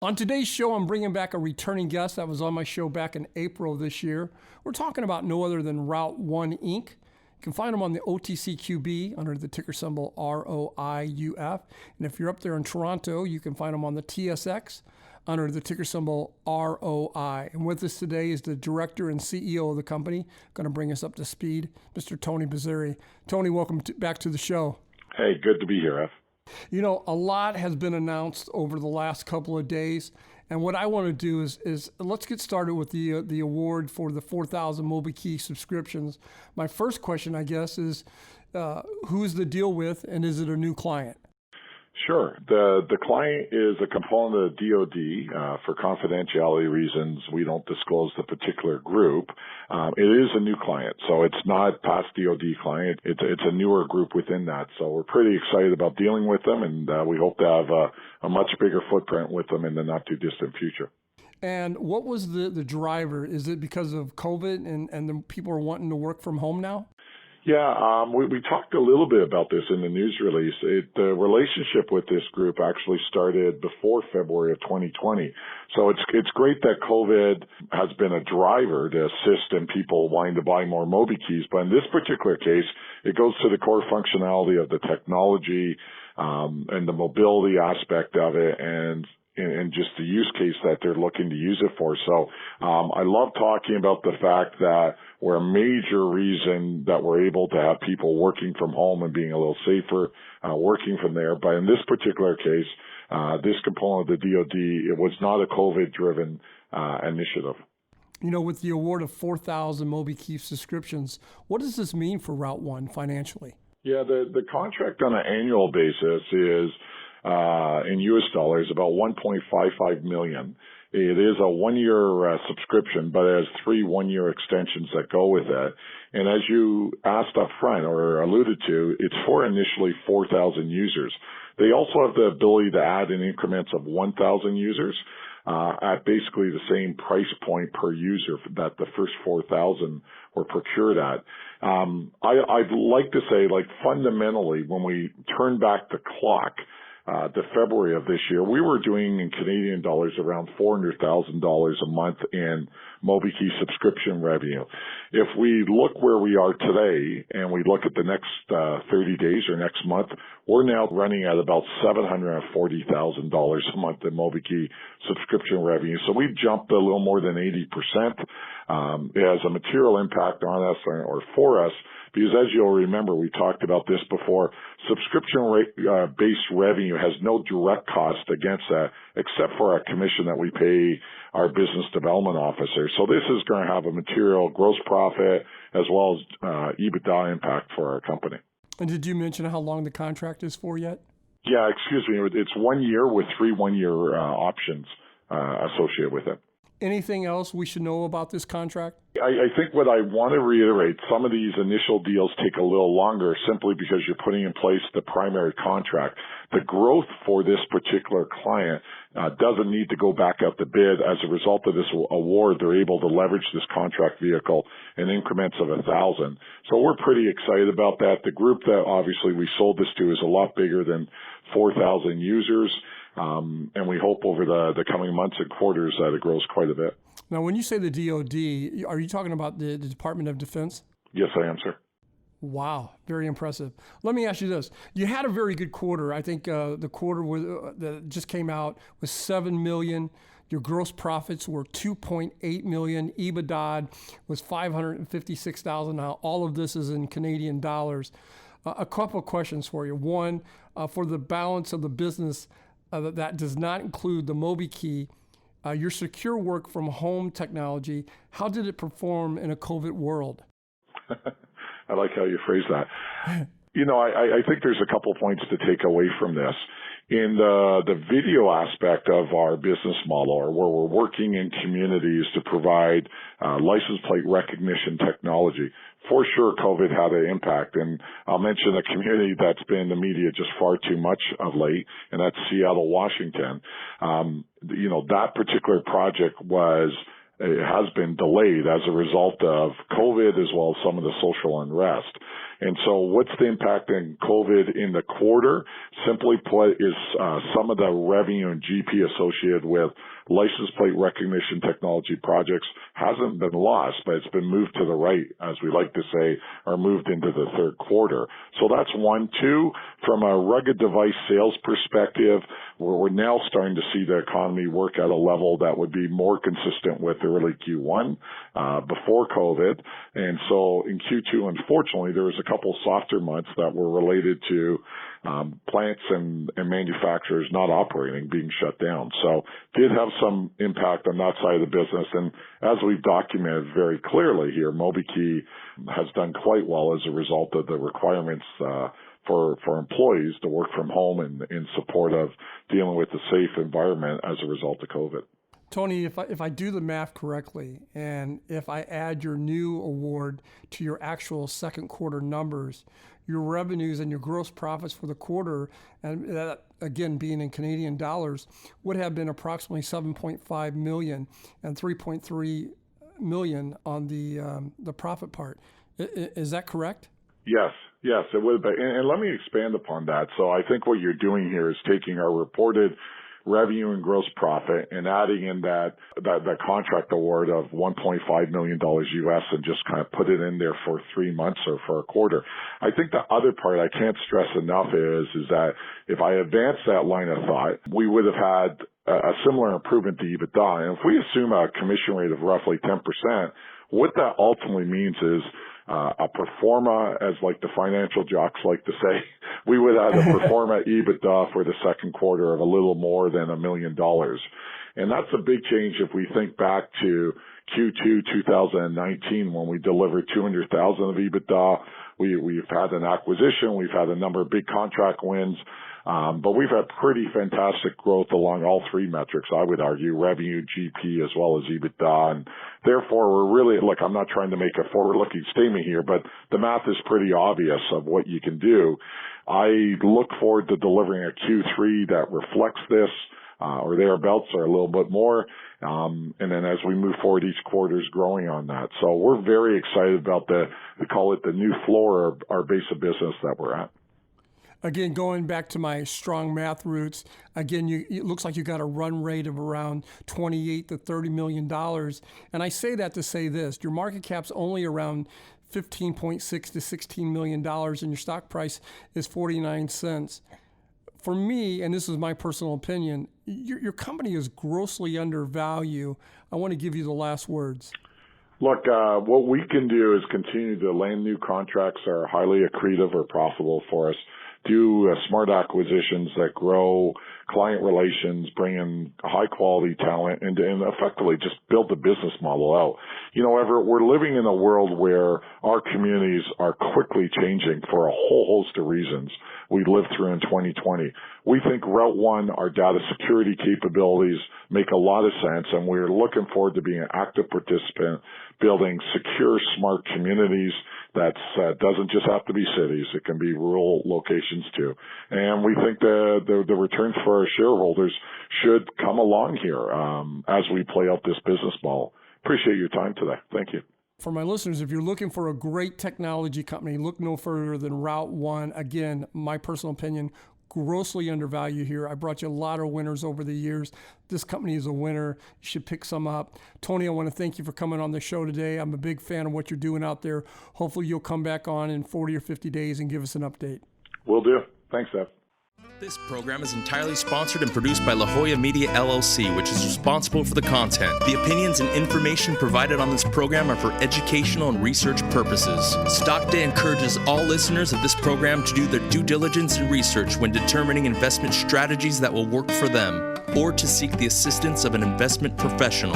On today's show, I'm bringing back a returning guest that was on my show back in April of this year. We're talking about no other than Route1 Inc. You can find them on the OTCQB under the ticker symbol ROIUF. And if you're up there in Toronto, you can find them on the TSX under the ticker symbol ROI. And with us today is the director and CEO of the company, going to bring us up to speed, Mr. Tony Busseri. Tony, welcome back to the show. Hey, good to be here, F. You know, a lot has been announced over the last couple of days. And what I want to do is let's get started with the award for the 4,000 MobiKey subscriptions. My first question, I guess, is who's the deal with, and is it a new client? Sure. The client is a component of the DoD. For confidentiality reasons, we don't disclose the particular group. It is a new client, so it's not past DoD client. It's a newer group within that. So we're pretty excited about dealing with them, and we hope to have a much bigger footprint with them in the not too distant future. And what was the driver? Is it because of COVID and the people are wanting to work from home now? Yeah, we talked a little bit about this in the news release. The relationship with this group actually started before February of 2020. So it's great that COVID has been a driver to assist in people wanting to buy more MobiKeys. But in this particular case, it goes to the core functionality of the technology and the mobility aspect of it and just the use case that they're looking to use it for. So I love talking about the fact that we're a major reason that we're able to have people working from home and being a little safer working from there. But in this particular case, this component of the DoD, it was not a COVID-driven initiative. You know, with the award of 4,000 MobiKey subscriptions, what does this mean for Route1 financially? Yeah, the contract on an annual basis is in US dollars, about $1.55 million. It is a one-year subscription, but it has 3 one-year extensions that go with it. And as you asked up front or alluded to, it's for initially 4,000 users. They also have the ability to add in increments of 1,000 users at basically the same price point per user that the first 4,000 were procured at. I'd like to say, like, fundamentally, when we turn back the clock, to February of this year, we were doing in Canadian dollars around $400,000 a month in MobiKey subscription revenue. If we look where we are today and we look at the next 30 days or next month, we're now running at about $740,000 a month in MobiKey subscription revenue. So we've jumped a little more than 80%. It has a material impact on us or for us, because as you'll remember, we talked about this before, subscription-based revenue has no direct cost against that except for our commission that we pay our business development officer. So this is going to have a material gross profit as well as EBITDA impact for our company. And did you mention how long the contract is for yet? Yeah, excuse me. It's 1 year with 3 one-year options associated with it. Anything else we should know about this contract? I think what I want to reiterate, some of these initial deals take a little longer simply because you're putting in place the primary contract. The growth for this particular client doesn't need to go back out the bid. As a result of this award, they're able to leverage this contract vehicle in increments of 1,000. So we're pretty excited about that. The group that obviously we sold this to is a lot bigger than 4,000 users. And we hope over the coming months and quarters that it grows quite a bit. Now, when you say the DoD, are you talking about the Department of Defense? Yes, I am, sir. Wow, very impressive. Let me ask you this. You had a very good quarter. I think the quarter that just came out was $7 million. Your gross profits were $2.8 million. EBITDA was $556,000. Now, all of this is in Canadian dollars. A couple of questions for you. One, for the balance of the business, that does not include the MobiKey, your secure work from home technology, how did it perform in a COVID world? I like how you phrase that. You know, I think there's a couple points to take away from this. In the video aspect of our business model, or where we're working in communities to provide license plate recognition technology, for sure COVID had an impact. And I'll mention a community that's been in the media just far too much of late, and that's Seattle, Washington. You know, that particular project was it has been delayed as a result of COVID as well as some of the social unrest. And so what's the impact in COVID in the quarter? Simply put, is some of the revenue and GP associated with license plate recognition technology projects hasn't been lost, but it's been moved to the right, as we like to say, or moved into the third quarter. So that's one. Two, from a rugged device sales perspective, we're now starting to see the economy work at a level that would be more consistent with early Q1 before COVID. And so in Q2, unfortunately, there was a couple softer months that were related to plants and manufacturers not operating, being shut down. So did have some impact on that side of the business. And as we've documented very clearly here, MobiKey has done quite well as a result of the requirements for employees to work from home and in support of dealing with a safe environment as a result of COVID. Tony, if I do the math correctly, and if I add your new award to your actual second quarter numbers, your revenues and your gross profits for the quarter, and that again being in Canadian dollars, would have been approximately $7.5 million and $3.3 million on the profit part. Is that correct? Yes, it would be. And let me expand upon that. So I think what you're doing here is taking our reported revenue and gross profit and adding in that contract award of $1.5 million US and just kind of put it in there for 3 months or for a quarter. I think the other part I can't stress enough is that if I advance that line of thought, we would have had a similar improvement to EBITDA. And if we assume a commission rate of roughly 10%, what that ultimately means is a pro forma, as like the financial jocks like to say, we would have a pro forma EBITDA for the second quarter of a little more than $1 million. And that's a big change if we think back to Q2 2019 when we delivered $200,000 of EBITDA. We've had an acquisition. We've had a number of big contract wins. But we've had pretty fantastic growth along all three metrics, I would argue, revenue, GP, as well as EBITDA. And therefore, we're really, look, I'm not trying to make a forward-looking statement here, but the math is pretty obvious of what you can do. I look forward to delivering a Q3 that reflects this, or thereabouts, or a little bit more. And then as we move forward, each quarter is growing on that. So we're very excited about we call it the new floor, our base of business that we're at. Again, going back to my strong math roots, again, it looks like you got a run rate of around $28 to $30 million. And I say that to say this, your market cap's only around $15.6 to $16 million and your stock price is 49 cents. For me, and this is my personal opinion, your company is grossly undervalued. I want to give you the last words. Look, what we can do is continue to land new contracts that are highly accretive or profitable for us, do smart acquisitions that grow client relations, bring in high quality talent, and effectively just build the business model out. You know, Everett, we're living in a world where our communities are quickly changing for a whole host of reasons we lived through in 2020. We think Route1, our data security capabilities make a lot of sense, and we're looking forward to being an active participant, building secure, smart communities that doesn't just have to be cities. It can be rural locations too. And we think the returns for our shareholders should come along here as we play out this business model. Appreciate your time today. Thank you. For my listeners, if you're looking for a great technology company, look no further than Route1. Again, my personal opinion, grossly undervalued here. I brought you a lot of winners over the years. This company is a winner. You should pick some up. Tony, I want to thank you for coming on the show today. I'm a big fan of what you're doing out there. Hopefully you'll come back on in 40 or 50 days and give us an update. Will do. Thanks, Ev. This program is entirely sponsored and produced by La Jolla Media LLC, which is responsible for the content. The opinions and information provided on this program are for educational and research purposes. Stock Day encourages all listeners of this program to do their due diligence and research when determining investment strategies that will work for them, or to seek the assistance of an investment professional.